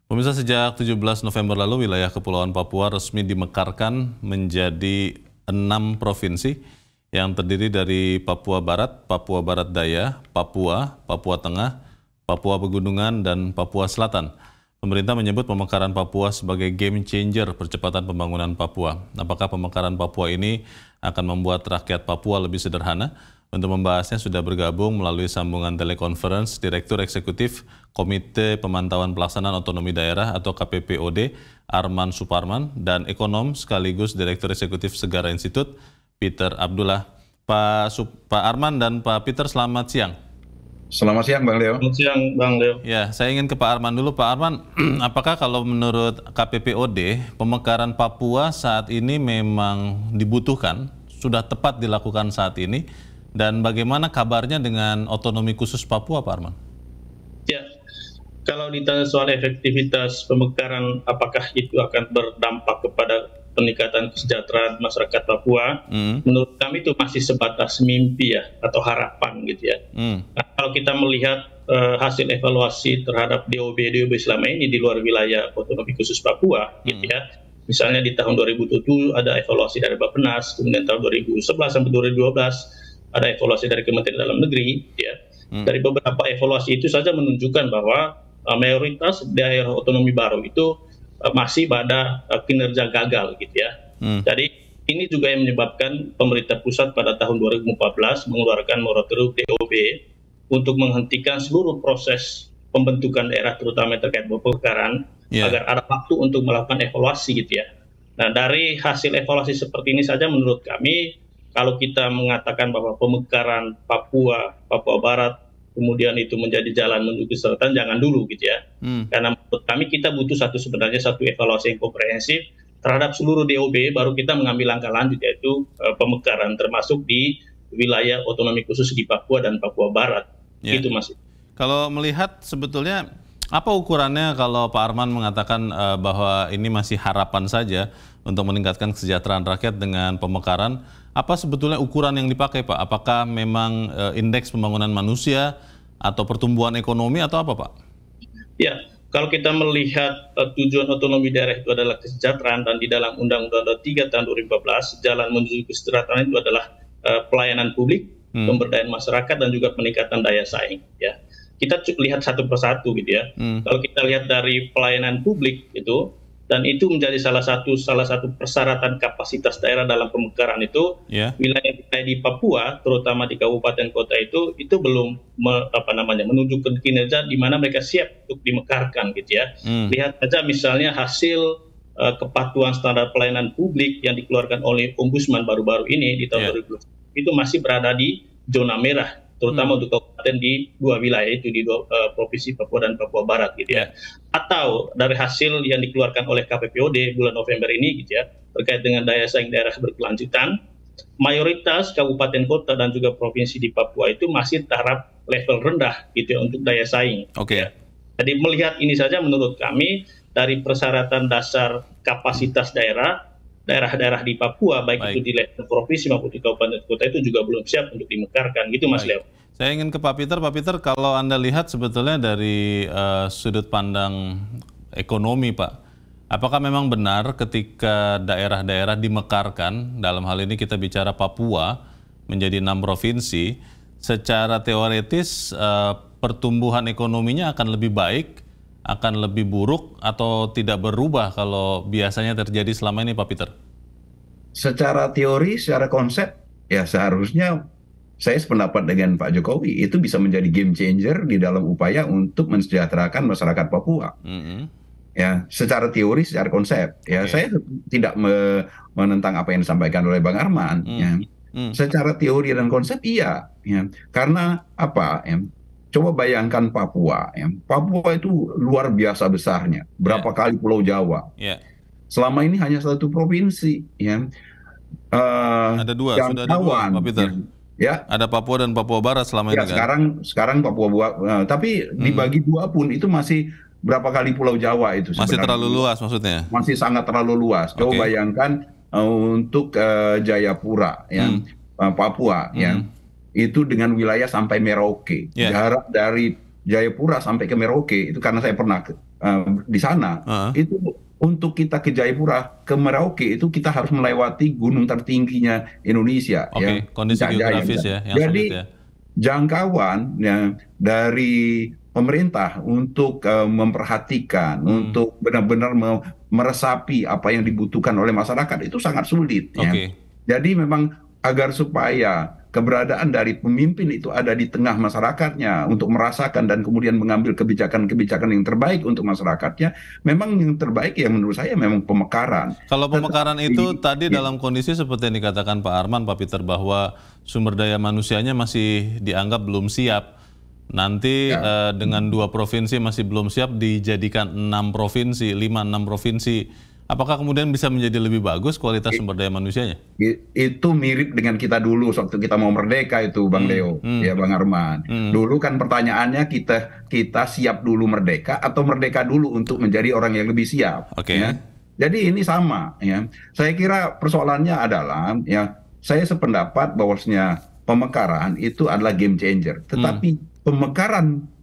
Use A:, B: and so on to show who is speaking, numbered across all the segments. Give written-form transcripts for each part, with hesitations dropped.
A: Pemirsa, sejak 17 November lalu, wilayah Kepulauan Papua resmi dimekarkan menjadi 6 provinsi yang terdiri dari Papua Barat, Papua Barat Daya, Papua, Papua Tengah, Papua Pegunungan, dan Papua Selatan. Pemerintah menyebut pemekaran Papua sebagai game changer percepatan pembangunan Papua. Apakah pemekaran Papua ini akan membuat rakyat Papua lebih sederhana? Untuk membahasnya sudah bergabung melalui sambungan telekonferensi Direktur Eksekutif Komite Pemantauan Pelaksanaan Otonomi Daerah atau KPPOD, Arman Suparman, dan ekonom sekaligus Direktur Eksekutif Segara Institute, Peter Abdullah. Pak Arman dan Pak Peter, selamat siang.
B: Selamat siang, Bang Leo.
C: Selamat siang, Bang Leo.
A: Ya, saya ingin ke Pak Arman dulu. Pak Arman, apakah kalau menurut KPPOD, pemekaran Papua saat ini memang dibutuhkan, sudah tepat dilakukan saat ini? Dan bagaimana kabarnya dengan otonomi khusus Papua, Pak Arman?
C: Ya, kalau ditanya soal efektivitas pemekaran, apakah itu akan berdampak kepada peningkatan kesejahteraan masyarakat Papua? Menurut kami itu masih sebatas mimpi ya, atau harapan gitu ya. Nah, kalau kita melihat hasil evaluasi terhadap DOB selama ini di luar wilayah otonomi khusus Papua, gitu ya. Misalnya di tahun 2007 ada evaluasi dari Bappenas, kemudian tahun 2011 sampai 2012 ada evaluasi dari Kementerian Dalam Negeri, ya. Dari beberapa evaluasi itu saja menunjukkan bahwa mayoritas daerah otonomi baru itu masih pada kinerja gagal, gitu ya. Jadi ini juga yang menyebabkan pemerintah pusat pada tahun 2014 mengeluarkan moratorium DOB untuk menghentikan seluruh proses pembentukan daerah, terutama terkait pemekaran, agar ada waktu untuk melakukan evaluasi, gitu ya. Nah, dari hasil evaluasi seperti ini saja menurut kami, kalau kita mengatakan bahwa pemekaran Papua, Papua Barat, kemudian itu menjadi jalan menuju kesejahteraan, jangan dulu gitu ya. Karena menurut kami kita butuh sebenarnya satu evaluasi yang komprehensif terhadap seluruh DOB, baru kita mengambil langkah lanjut, yaitu pemekaran termasuk di wilayah otonomi khusus di Papua dan Papua Barat. Itu Mas.
A: Kalau melihat sebetulnya apa ukurannya kalau Pak Arman mengatakan bahwa ini masih harapan saja untuk meningkatkan kesejahteraan rakyat dengan pemekaran? Apa sebetulnya ukuran yang dipakai, Pak? Apakah memang indeks pembangunan manusia atau pertumbuhan ekonomi atau apa, Pak?
C: Ya, kalau kita melihat tujuan otonomi daerah itu adalah kesejahteraan, dan di dalam Undang-Undang 3 tahun 2014, jalan menuju kesejahteraan itu adalah pelayanan publik, pemberdayaan masyarakat, dan juga peningkatan daya saing. Ya, kita lihat satu persatu gitu ya. Kalau kita lihat dari pelayanan publik itu, dan itu menjadi salah satu persyaratan kapasitas daerah dalam pemekaran itu, wilayah di Papua, terutama di kabupaten kota itu belum menunjukkan kinerja di mana mereka siap untuk dimekarkan gitu ya. Lihat saja misalnya hasil kepatuhan standar pelayanan publik yang dikeluarkan oleh Ombudsman baru-baru ini di tahun 2020, itu masih berada di zona merah, terutama untuk kabupaten di dua wilayah itu, di provinsi Papua dan Papua Barat gitu ya. Atau dari hasil yang dikeluarkan oleh KPPOD bulan November ini gitu ya, terkait dengan daya saing daerah berkelanjutan, mayoritas kabupaten kota dan juga provinsi di Papua itu masih taraf level rendah gitu ya untuk daya saing. Ya. Jadi melihat ini saja menurut kami dari persyaratan dasar kapasitas daerah-daerah di Papua, baik itu di level provinsi maupun di kabupaten kota, itu juga belum siap untuk dimekarkan gitu, Mas Leo.
A: Saya ingin ke Pak Peter. Pak Peter, kalau Anda lihat sebetulnya dari sudut pandang ekonomi, Pak, apakah memang benar ketika daerah-daerah dimekarkan, dalam hal ini kita bicara Papua, menjadi 6 provinsi, secara teoretis pertumbuhan ekonominya akan lebih baik, akan lebih buruk, atau tidak berubah kalau biasanya terjadi selama ini, Pak Peter?
B: Secara teori, secara konsep, ya seharusnya saya sependapat dengan Pak Jokowi, itu bisa menjadi game changer di dalam upaya untuk mensejahterakan masyarakat Papua. Ya, secara teori, secara konsep. Ya, saya tidak menentang apa yang disampaikan oleh Bang Arman. Ya. Secara teori dan konsep iya. Ya. Karena apa? Ya. Coba bayangkan Papua. Ya. Papua itu luar biasa besarnya. Berapa kali Pulau Jawa. Selama ini hanya satu provinsi. Ya.
A: Ada dua, sudah ada dua, Pak Peter. Ya, ada Papua dan Papua Barat selama ini kan?
B: Sekarang Papua tapi dibagi dua pun itu masih berapa kali Pulau Jawa itu
A: sebenarnya. Masih terlalu luas maksudnya?
B: Masih sangat terlalu luas. Coba bayangkan untuk Jayapura, yang Papua, yang itu dengan wilayah sampai Merauke. Jarak dari Jayapura sampai ke Merauke itu, karena saya pernah di sana, itu untuk kita ke Jayapura, ke Merauke itu kita harus melewati gunung tertingginya Indonesia, ya,
A: kondisi geografis ya, yang
B: jadi
A: sulit ya.
B: Jangkauan ya, dari pemerintah untuk memperhatikan, untuk benar-benar meresapi apa yang dibutuhkan oleh masyarakat itu sangat sulit. Ya. Jadi memang agar supaya keberadaan dari pemimpin itu ada di tengah masyarakatnya untuk merasakan dan kemudian mengambil kebijakan-kebijakan yang terbaik untuk masyarakatnya, memang yang terbaik ya menurut saya memang pemekaran.
A: Kalau pemekaran itu tadi dalam kondisi seperti yang dikatakan Pak Arman, Pak Peter, bahwa sumber daya manusianya masih dianggap belum siap. Nanti dengan 2 provinsi masih belum siap dijadikan 6 provinsi, 5-6 provinsi. Apakah kemudian bisa menjadi lebih bagus kualitas sumber daya manusianya?
B: Itu mirip dengan kita dulu waktu kita mau merdeka itu, Bang Leo, ya Bang Arman. Dulu kan pertanyaannya kita siap dulu merdeka atau merdeka dulu untuk menjadi orang yang lebih siap. Ya. Jadi ini sama. Ya. Saya kira persoalannya adalah, ya, saya sependapat bahwasanya pemekaran itu adalah game changer. Tetapi pemekaran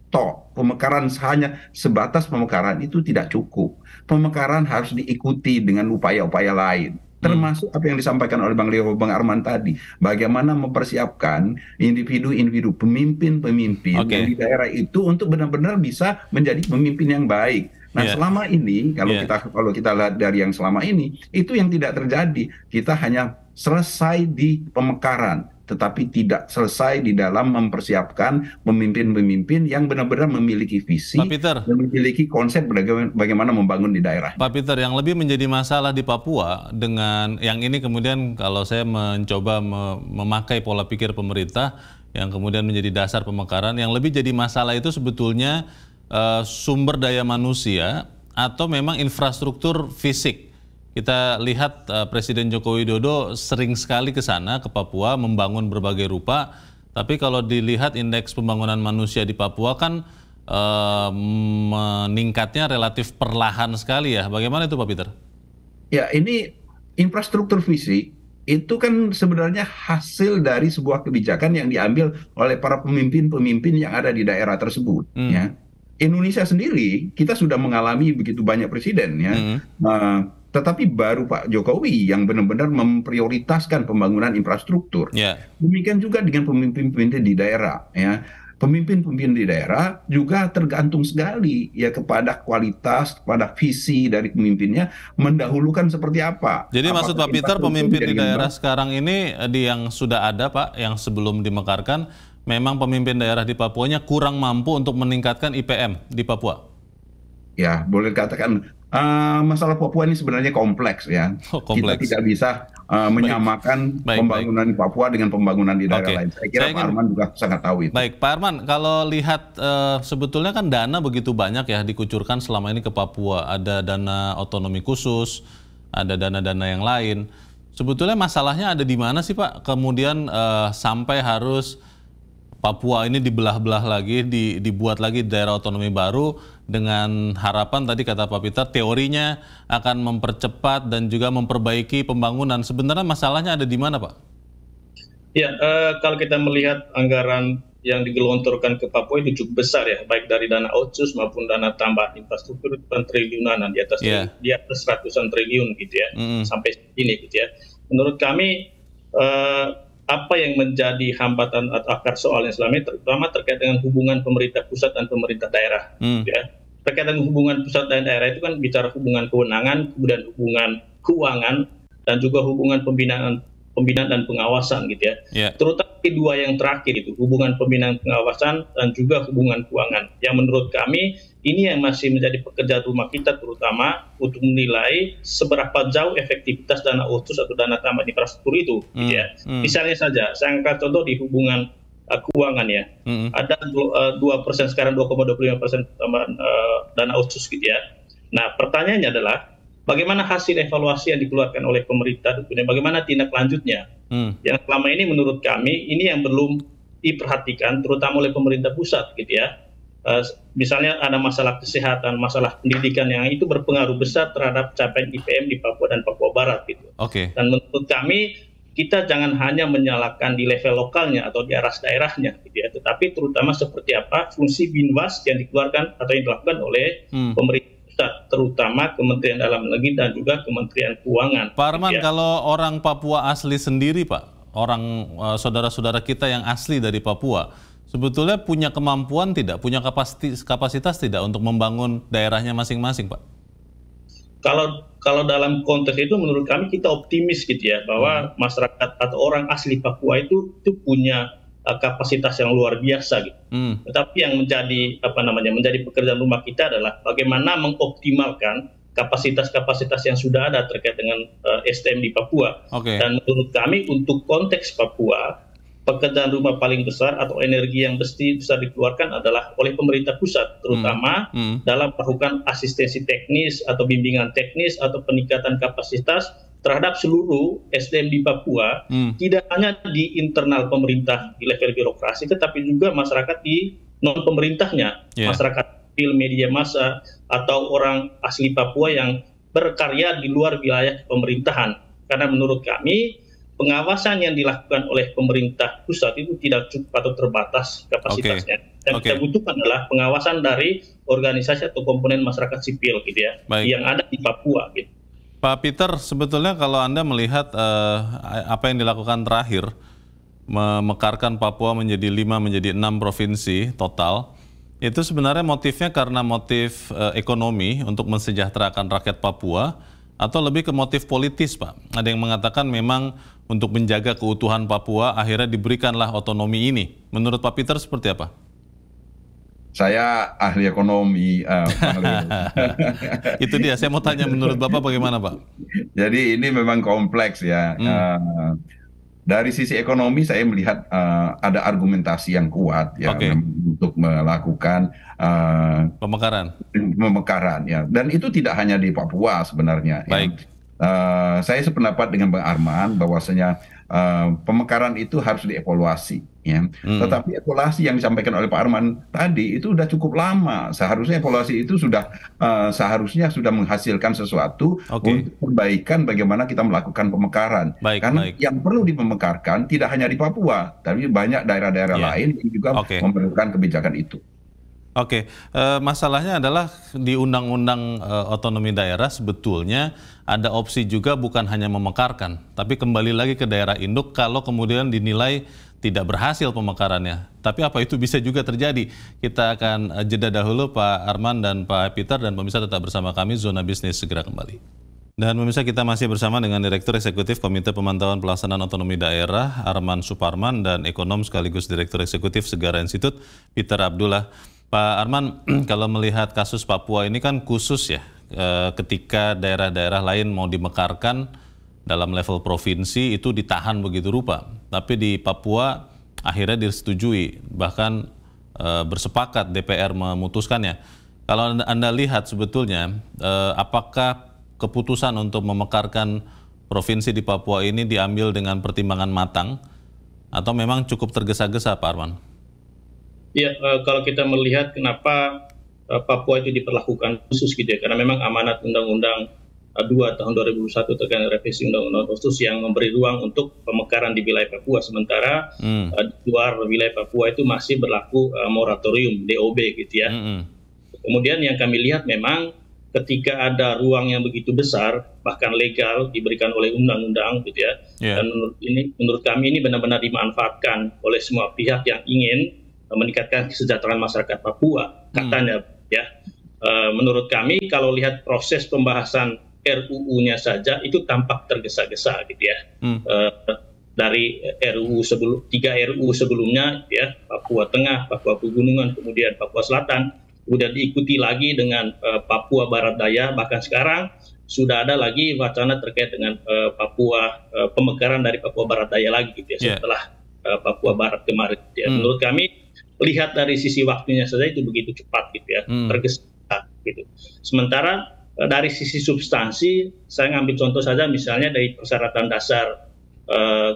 B: pemekaran hanya sebatas pemekaran itu tidak cukup. Pemekaran harus diikuti dengan upaya-upaya lain. Termasuk apa yang disampaikan oleh Bang Leo, Bang Arman tadi. Bagaimana mempersiapkan individu-individu, pemimpin-pemimpin yang di daerah itu untuk benar-benar bisa menjadi pemimpin yang baik. Nah, selama ini kalau kita lihat dari yang selama ini, itu yang tidak terjadi. Kita hanya selesai di pemekaran, tetapi tidak selesai di dalam mempersiapkan pemimpin-pemimpin yang benar-benar memiliki visi dan memiliki konsep bagaimana membangun di daerah.
A: Pak Peter, yang lebih menjadi masalah di Papua dengan yang ini kemudian kalau saya mencoba memakai pola pikir pemerintah yang kemudian menjadi dasar pemekaran, yang lebih jadi masalah itu sebetulnya sumber daya manusia atau memang infrastruktur fisik. Kita lihat Presiden Joko Widodo sering sekali ke sana, ke Papua, membangun berbagai rupa. Tapi kalau dilihat indeks pembangunan manusia di Papua kan meningkatnya relatif perlahan sekali ya. Bagaimana itu Pak Peter?
B: Ya, ini infrastruktur fisik itu kan sebenarnya hasil dari sebuah kebijakan yang diambil oleh para pemimpin-pemimpin yang ada di daerah tersebut. Ya. Indonesia sendiri, kita sudah mengalami begitu banyak presiden. Ya. Tetapi baru Pak Jokowi yang benar-benar memprioritaskan pembangunan infrastruktur. Demikian juga dengan pemimpin-pemimpin di daerah. Ya. Pemimpin-pemimpin di daerah juga tergantung sekali ya kepada kualitas, kepada visi dari pemimpinnya mendahulukan seperti apa.
A: Jadi maksud Pak Peter, pemimpin di daerah sekarang ini yang sudah ada Pak, yang sebelum dimekarkan, memang pemimpin daerah di Papuanya kurang mampu untuk meningkatkan IPM di Papua?
B: Ya, boleh dikatakan masalah Papua ini sebenarnya kompleks ya. Kita tidak bisa menyamakan pembangunan di Papua dengan pembangunan di daerah lain. Saya kira Pak Arman juga sangat tahu itu.
A: Baik, Pak Arman, kalau lihat sebetulnya kan dana begitu banyak ya dikucurkan selama ini ke Papua. Ada dana otonomi khusus, ada dana-dana yang lain. Sebetulnya masalahnya ada di mana sih Pak? Kemudian sampai harus Papua ini dibelah-belah lagi, dibuat lagi daerah otonomi baru dengan harapan tadi kata Pak Peter, teorinya akan mempercepat dan juga memperbaiki pembangunan. Sebenarnya masalahnya ada di mana Pak?
C: Ya, kalau kita melihat anggaran yang digelontorkan ke Papua itu cukup besar ya, baik dari dana otsus maupun dana tambahan infrastruktur triliunan, di atas ratusan triliun gitu ya, sampai ini gitu ya. Menurut kami apa yang menjadi hambatan atau akar soalnya selama ini terutama terkait dengan hubungan pemerintah pusat dan pemerintah daerah. Ya. Terkait dengan hubungan pusat dan daerah itu kan bicara hubungan kewenangan, kemudian hubungan keuangan, dan juga hubungan pembinaan dan pengawasan gitu ya. Terutama kedua yang terakhir itu, hubungan pembinaan pengawasan dan juga hubungan keuangan. Yang menurut kami ini yang masih menjadi pekerjaan rumah kita terutama untuk menilai seberapa jauh efektivitas dana otsus atau dana tambahan infrastruktur itu. Gitu ya. Misalnya saja, saya angkat contoh di hubungan keuangan ya. Ada 2% sekarang 2,25% tambahan dana otsus gitu ya. Nah pertanyaannya adalah bagaimana hasil evaluasi yang dikeluarkan oleh pemerintah, bagaimana tindak lanjutnya. Yang selama ini menurut kami ini yang belum diperhatikan terutama oleh pemerintah pusat gitu ya. Misalnya ada masalah kesehatan, masalah pendidikan yang itu berpengaruh besar terhadap capaian IPM di Papua dan Papua Barat gitu. Dan menurut kami kita jangan hanya menyalahkan di level lokalnya atau di aras daerahnya, gitu ya, tetapi terutama seperti apa fungsi Binwas yang dikeluarkan atau yang dilakukan oleh pemerintah pusat, terutama Kementerian Dalam Negeri dan juga Kementerian Keuangan.
A: Pak Arman,
C: gitu ya.
A: kalau orang Papua asli sendiri, Pak, orang saudara-saudara kita yang asli dari Papua, sebetulnya punya kemampuan tidak, punya kapasitas tidak untuk membangun daerahnya masing-masing, Pak?
C: Kalau dalam konteks itu menurut kami kita optimis gitu ya, bahwa masyarakat atau orang asli Papua itu punya kapasitas yang luar biasa gitu. Tetapi yang menjadi pekerjaan rumah kita adalah bagaimana mengoptimalkan kapasitas-kapasitas yang sudah ada terkait dengan SDM di Papua. Dan menurut kami untuk konteks Papua, pekerjaan rumah paling besar atau energi yang bisa dikeluarkan adalah oleh pemerintah pusat, terutama dalam melakukan asistensi teknis atau bimbingan teknis atau peningkatan kapasitas terhadap seluruh SDM di Papua, tidak hanya di internal pemerintah di level birokrasi, tetapi juga masyarakat di non pemerintahnya, masyarakat sipil, media massa, atau orang asli Papua yang berkarya di luar wilayah pemerintahan. Karena menurut kami pengawasan yang dilakukan oleh pemerintah pusat itu tidak cukup atau terbatas kapasitasnya. Dan kita butuhkan adalah pengawasan dari organisasi atau komponen masyarakat sipil gitu ya, yang ada di Papua gitu.
A: Pak Peter, sebetulnya kalau Anda melihat apa yang dilakukan terakhir, memekarkan Papua menjadi 5 menjadi 6 provinsi total, itu sebenarnya motifnya karena motif ekonomi untuk mensejahterakan rakyat Papua, atau lebih ke motif politis, Pak? Ada yang mengatakan memang untuk menjaga keutuhan Papua akhirnya diberikanlah otonomi ini. Menurut Pak Peter seperti apa?
B: Saya ahli ekonomi.
A: Itu dia, saya mau tanya menurut Bapak bagaimana, Pak?
B: Jadi ini memang kompleks ya. Dari sisi ekonomi saya melihat ada argumentasi yang kuat ya untuk melakukan pemekaran ya. Dan itu tidak hanya di Papua sebenarnya.
A: Baik.
B: Saya sependapat dengan Bang Arman bahwasanya pemekaran itu harus dievaluasi ya. Tetapi evaluasi yang disampaikan oleh Pak Arman tadi itu sudah cukup lama. Seharusnya evaluasi itu seharusnya sudah menghasilkan sesuatu untuk perbaikan bagaimana kita melakukan pemekaran. Karena yang perlu dipemekarkan tidak hanya di Papua, tapi banyak daerah-daerah lain yang juga memerlukan kebijakan itu.
A: Masalahnya adalah di Undang-Undang Otonomi Daerah sebetulnya ada opsi juga bukan hanya memekarkan, tapi kembali lagi ke daerah induk kalau kemudian dinilai tidak berhasil pemekarannya. Tapi apa itu bisa juga terjadi? Kita akan jeda dahulu Pak Arman dan Pak Peter, dan pemirsa tetap bersama kami, Zona Bisnis segera kembali. Dan pemirsa, kita masih bersama dengan Direktur Eksekutif Komite Pemantauan Pelaksanaan Otonomi Daerah, Arman Suparman, dan Ekonom sekaligus Direktur Eksekutif Segara Institute, Peter Abdullah. Pak Arman, kalau melihat kasus Papua ini kan khusus ya, ketika daerah-daerah lain mau dimekarkan dalam level provinsi itu ditahan begitu rupa. Tapi di Papua akhirnya disetujui, bahkan bersepakat DPR memutuskannya. Kalau Anda lihat sebetulnya, apakah keputusan untuk memekarkan provinsi di Papua ini diambil dengan pertimbangan matang, atau memang cukup tergesa-gesa, Pak Arman?
C: Ya, kalau kita melihat kenapa Papua itu diperlakukan khusus gitu ya, karena memang amanat Undang-Undang 2 tahun 2001 terkait revisi Undang-Undang Khusus yang memberi ruang untuk pemekaran di wilayah Papua, sementara di luar wilayah Papua itu masih berlaku moratorium DOB gitu ya. Kemudian yang kami lihat memang ketika ada ruang yang begitu besar, bahkan legal diberikan oleh undang-undang gitu ya, dan menurut kami ini benar-benar dimanfaatkan oleh semua pihak yang ingin meningkatkan kesejahteraan masyarakat Papua, katanya ya. Menurut kami kalau lihat proses pembahasan RUU-nya saja itu tampak tergesa-gesa gitu ya. Dari tiga RUU sebelumnya ya, Papua Tengah, Papua Pegunungan, kemudian Papua Selatan, kemudian diikuti lagi dengan Papua Barat Daya, bahkan sekarang sudah ada lagi wacana terkait dengan pemekaran dari Papua Barat Daya lagi gitu ya, setelah Papua Barat kemarin ya. Menurut kami lihat dari sisi waktunya saja itu begitu cepat gitu ya, tergesa gitu. Sementara dari sisi substansi, saya ngambil contoh saja misalnya dari persyaratan dasar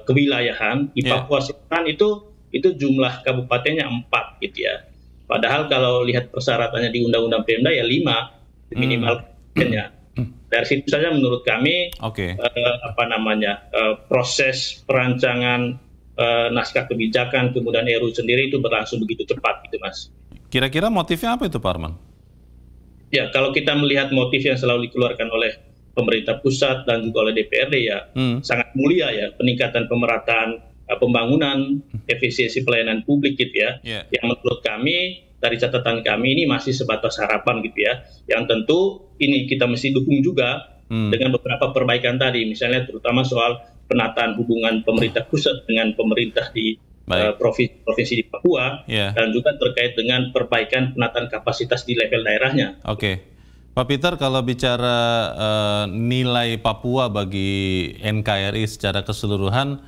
C: kewilayahan di Papua Selatan itu jumlah kabupatennya 4 gitu ya. Padahal kalau lihat persyaratannya di Undang-Undang Pemda ya 5 minimal kabupatennya. dari situ saja menurut kami proses perancangan naskah kebijakan kemudian RUU sendiri itu berlangsung begitu cepat gitu Mas.
A: Kira-kira motifnya apa itu Pak Arman?
C: Ya, kalau kita melihat motif yang selalu dikeluarkan oleh pemerintah pusat dan juga oleh DPRD ya sangat mulia ya, peningkatan pemerataan pembangunan, efisiensi pelayanan publik gitu ya. Yang menurut kami dari catatan kami ini masih sebatas harapan gitu ya. Yang tentu ini kita mesti dukung juga dengan beberapa perbaikan tadi, misalnya terutama soal penataan hubungan pemerintah pusat dengan pemerintah di provinsi di Papua, dan juga terkait dengan perbaikan penataan kapasitas di level daerahnya.
A: Pak Peter, kalau bicara nilai Papua bagi NKRI secara keseluruhan,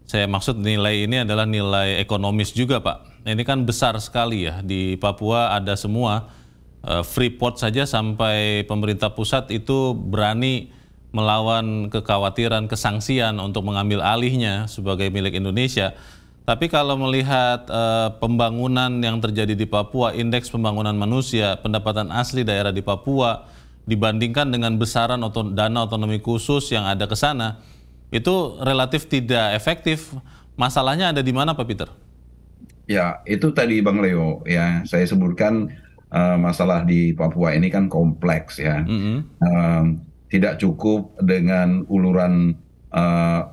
A: saya maksud nilai ini adalah nilai ekonomis juga Pak. Ini kan besar sekali ya, di Papua ada semua, Freeport saja sampai pemerintah pusat itu berani melawan kekhawatiran, kesangsian untuk mengambil alihnya sebagai milik Indonesia. Tapi kalau melihat pembangunan yang terjadi di Papua, indeks pembangunan manusia, pendapatan asli daerah di Papua, dibandingkan dengan besaran dana otonomi khusus yang ada ke sana, itu relatif tidak efektif. Masalahnya ada di mana Pak Peter?
B: Ya, itu tadi Bang Leo, ya saya sebutkan masalah di Papua ini kan kompleks ya. Tidak cukup dengan uluran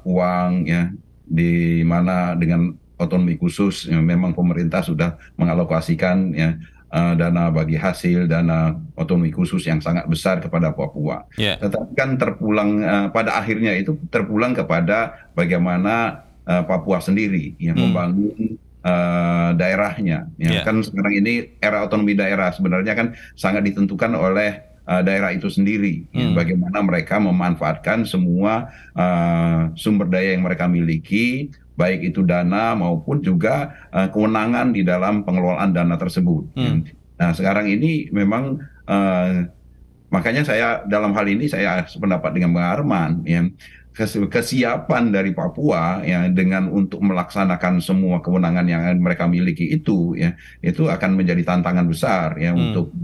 B: uang ya, di mana dengan otonomi khusus ya, memang pemerintah sudah mengalokasikan ya dana bagi hasil, dana otonomi khusus yang sangat besar kepada Papua. Tetapi kan terpulang pada akhirnya itu terpulang kepada bagaimana Papua sendiri yang membangun daerahnya. Ya. Kan sekarang ini era otonomi daerah sebenarnya kan sangat ditentukan oleh daerah itu sendiri. Ya, bagaimana mereka memanfaatkan semua sumber daya yang mereka miliki, baik itu dana maupun juga kewenangan di dalam pengelolaan dana tersebut. Nah sekarang ini memang makanya saya dalam hal ini saya sependapat dengan Bang Arman ya, kesiapan dari Papua ya dengan untuk melaksanakan semua kewenangan yang mereka miliki itu ya, itu akan menjadi tantangan besar ya untuk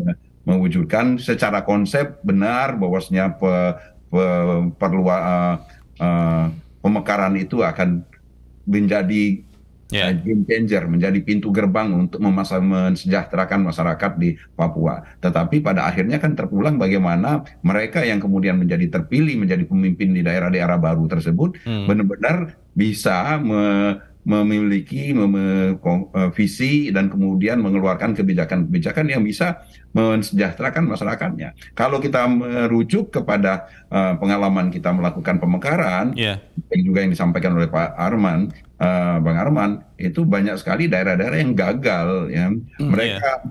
B: mewujudkan secara konsep benar bahwasanya pemekaran itu akan menjadi game changer, menjadi pintu gerbang untuk mensejahterakan masyarakat di Papua. Tetapi pada akhirnya kan terpulang bagaimana mereka yang kemudian menjadi terpilih menjadi pemimpin di daerah-daerah baru tersebut benar-benar bisa memiliki visi dan kemudian mengeluarkan kebijakan-kebijakan yang bisa mensejahterakan masyarakatnya. Kalau kita merujuk kepada pengalaman kita melakukan pemekaran, yang juga yang disampaikan oleh Pak Arman, Bang Arman, itu banyak sekali daerah-daerah yang gagal. Ya. Mereka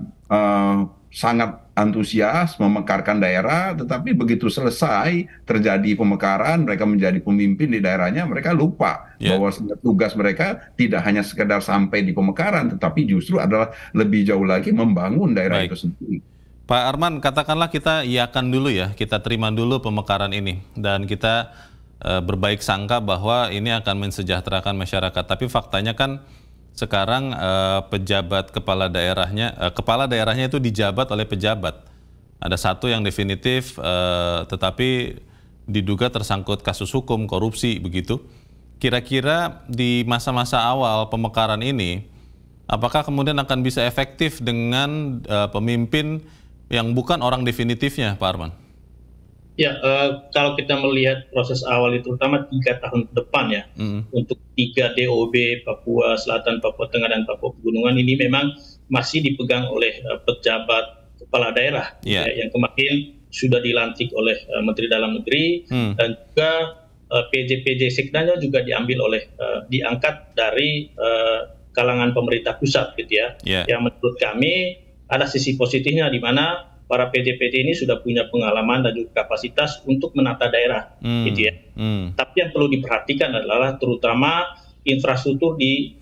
B: sangat antusias memekarkan daerah, tetapi begitu selesai terjadi pemekaran, mereka menjadi pemimpin di daerahnya, mereka lupa bahwa tugas mereka tidak hanya sekedar sampai di pemekaran, tetapi justru adalah lebih jauh lagi membangun daerah itu sendiri.
A: Pak Arman, katakanlah kita iakan dulu ya, kita terima dulu pemekaran ini, dan kita berbaik sangka bahwa ini akan mensejahterakan masyarakat. Tapi faktanya kan sekarang pejabat kepala daerahnya itu dijabat oleh pejabat. Ada satu yang definitif, tetapi diduga tersangkut kasus hukum, korupsi, begitu. Kira-kira di masa-masa awal pemekaran ini, apakah kemudian akan bisa efektif dengan pemimpin yang bukan orang definitifnya, Pak Arman?
C: Ya, kalau kita melihat proses awal itu, terutama 3 tahun ke depan ya, untuk 3 DOB, Papua Selatan, Papua Tengah, dan Papua Pegunungan ini memang masih dipegang oleh pejabat kepala daerah yang kemarin sudah dilantik oleh Menteri Dalam Negeri, dan juga PJ Sekdanya juga diangkat dari kalangan pemerintah pusat gitu ya. Yang menurut kami ada sisi positifnya di mana para PJ ini sudah punya pengalaman dan juga kapasitas untuk menata daerah, gitu ya. Tapi yang perlu diperhatikan adalah terutama infrastruktur di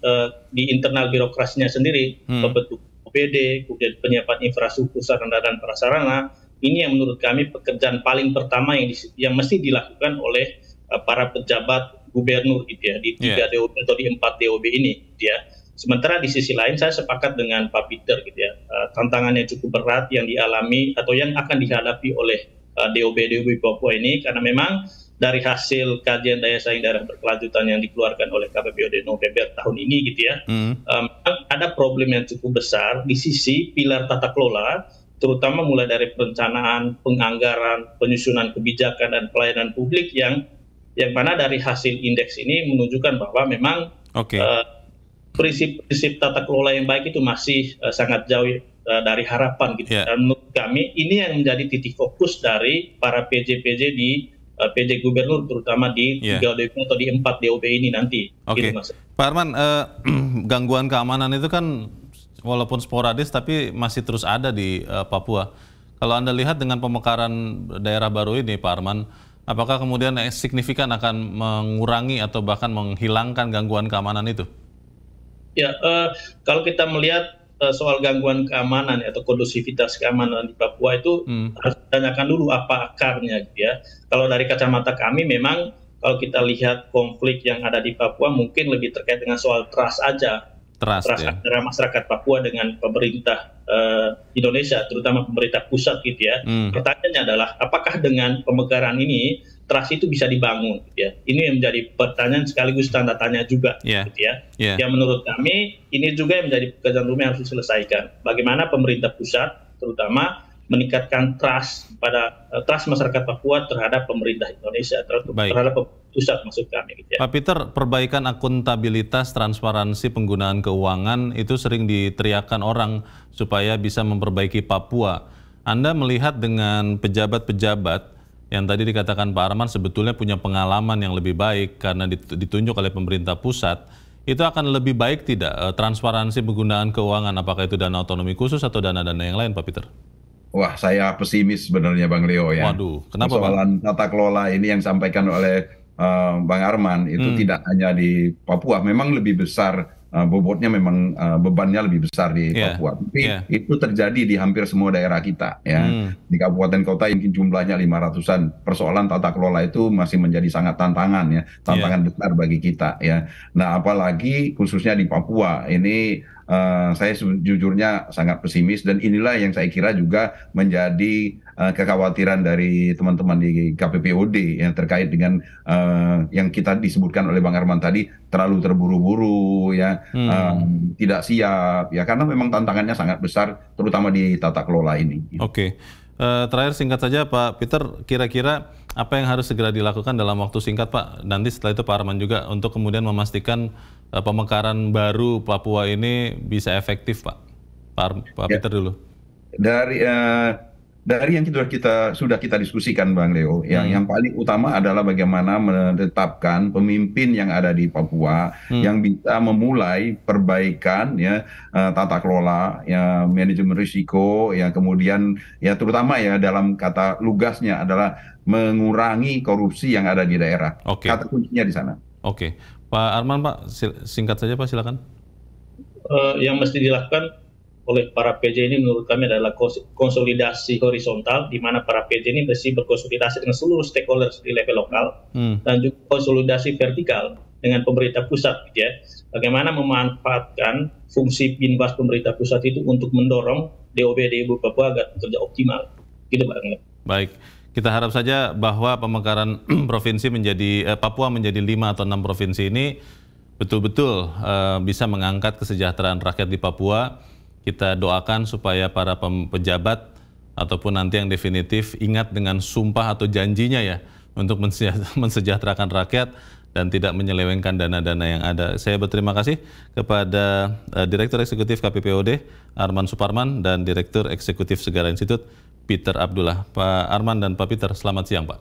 C: internal birokrasinya sendiri, pembentuk OPD, kemudian penyiapan infrastruktur sarana dan prasarana. Ini yang menurut kami pekerjaan paling pertama yang mesti dilakukan oleh para pejabat gubernur, gitu ya, di 3 DOB atau di 4 DOB ini, gitu ya. Sementara di sisi lain saya sepakat dengan Pak Peter gitu ya, tantangan yang cukup berat yang dialami atau yang akan dihadapi oleh DOB Papua ini, karena memang dari hasil kajian daya saing daerah berkelanjutan yang dikeluarkan oleh KPPOD November tahun ini gitu ya, ada problem yang cukup besar di sisi pilar tata kelola, terutama mulai dari perencanaan, penganggaran, penyusunan kebijakan dan pelayanan publik yang mana dari hasil indeks ini menunjukkan bahwa memang prinsip-prinsip tata kelola yang baik itu masih sangat jauh dari harapan gitu. Dan menurut kami ini yang menjadi titik fokus dari para PJ-PJ di PJ Gubernur, terutama di 3 DOB atau di 4 DOB ini nanti. Gitu, Mas.
A: Pak Arman, gangguan keamanan itu kan walaupun sporadis tapi masih terus ada di Papua. Kalau Anda lihat dengan pemekaran daerah baru ini, Pak Arman, apakah kemudian signifikan akan mengurangi atau bahkan menghilangkan gangguan keamanan itu?
C: Ya, kalau kita melihat soal gangguan keamanan atau kondusivitas keamanan di Papua itu harus ditanyakan dulu apa akarnya gitu ya. Kalau dari kacamata kami memang kalau kita lihat konflik yang ada di Papua mungkin lebih terkait dengan soal trust aja. Trust antara masyarakat Papua dengan pemerintah Indonesia, terutama pemerintah pusat gitu ya. Pertanyaannya adalah apakah dengan pemekaran ini trust itu bisa dibangun gitu ya. Ini yang menjadi pertanyaan sekaligus tanda tanya juga gitu ya. Yang menurut kami ini juga yang menjadi pekerjaan rumah yang harus diselesaikan. Bagaimana pemerintah pusat terutama meningkatkan trust masyarakat Papua terhadap pemerintah Indonesia, terhadap pusat maksud kami gitu ya.
A: Pak Peter, perbaikan akuntabilitas, transparansi penggunaan keuangan itu sering diteriakan orang supaya bisa memperbaiki Papua. Anda melihat dengan pejabat-pejabat yang tadi dikatakan Pak Arman sebetulnya punya pengalaman yang lebih baik karena ditunjuk oleh pemerintah pusat, itu akan lebih baik tidak transparansi penggunaan keuangan, apakah itu dana otonomi khusus atau dana-dana yang lain, Pak Peter?
B: Wah, saya pesimis sebenarnya Bang Leo ya.
A: Waduh, kenapa
B: Persoalan tata kelola ini yang disampaikan oleh Bang Arman itu tidak hanya di Papua, memang lebih besar bobotnya, memang bebannya lebih besar di Papua. Tapi itu terjadi di hampir semua daerah kita ya. Di kabupaten kota yang jumlahnya 500-an, persoalan tata kelola itu masih menjadi sangat tantangan ya, tantangan besar bagi kita ya. Nah, apalagi khususnya di Papua ini saya sejujurnya sangat pesimis, dan inilah yang saya kira juga menjadi kekhawatiran dari teman-teman di KPPOD yang terkait dengan yang kita disebutkan oleh Bang Arman tadi, terlalu terburu-buru ya, tidak siap ya, karena memang tantangannya sangat besar terutama di tata kelola ini.
A: Terakhir singkat saja Pak Peter, kira-kira apa yang harus segera dilakukan dalam waktu singkat Pak, nanti setelah itu Pak Arman juga, untuk kemudian memastikan pemekaran baru Papua ini bisa efektif Pak? Pak Peter dulu.
B: Dari yang sudah kita diskusikan Bang Leo, yang paling utama adalah bagaimana menetapkan pemimpin yang ada di Papua yang bisa memulai perbaikan ya tata kelola, ya manajemen risiko, ya kemudian ya terutama ya dalam kata lugasnya adalah mengurangi korupsi yang ada di daerah. Kata kuncinya di sana.
A: Pak Arman, Pak, singkat saja Pak, silakan.
C: Yang mesti dilakukan oleh para PJ ini menurut kami adalah konsolidasi horizontal, di mana para PJ ini mesti berkonsolidasi dengan seluruh stakeholders di level lokal, dan juga konsolidasi vertikal dengan pemerintah pusat gitu ya. Bagaimana memanfaatkan fungsi Binwas pemerintah pusat itu untuk mendorong DOB Papua agar bekerja optimal. Gitu Pak.
A: Baik. Kita harap saja bahwa pemekaran provinsi Papua menjadi 5 atau 6 provinsi ini betul-betul bisa mengangkat kesejahteraan rakyat di Papua. Kita doakan supaya para pejabat ataupun nanti yang definitif ingat dengan sumpah atau janjinya ya untuk mensejahterakan rakyat dan tidak menyelewengkan dana-dana yang ada. Saya berterima kasih kepada Direktur Eksekutif KPPOD Arman Suparman dan Direktur Eksekutif Segara Institute Peter Abdullah. Pak Arman dan Pak Peter, selamat siang Pak.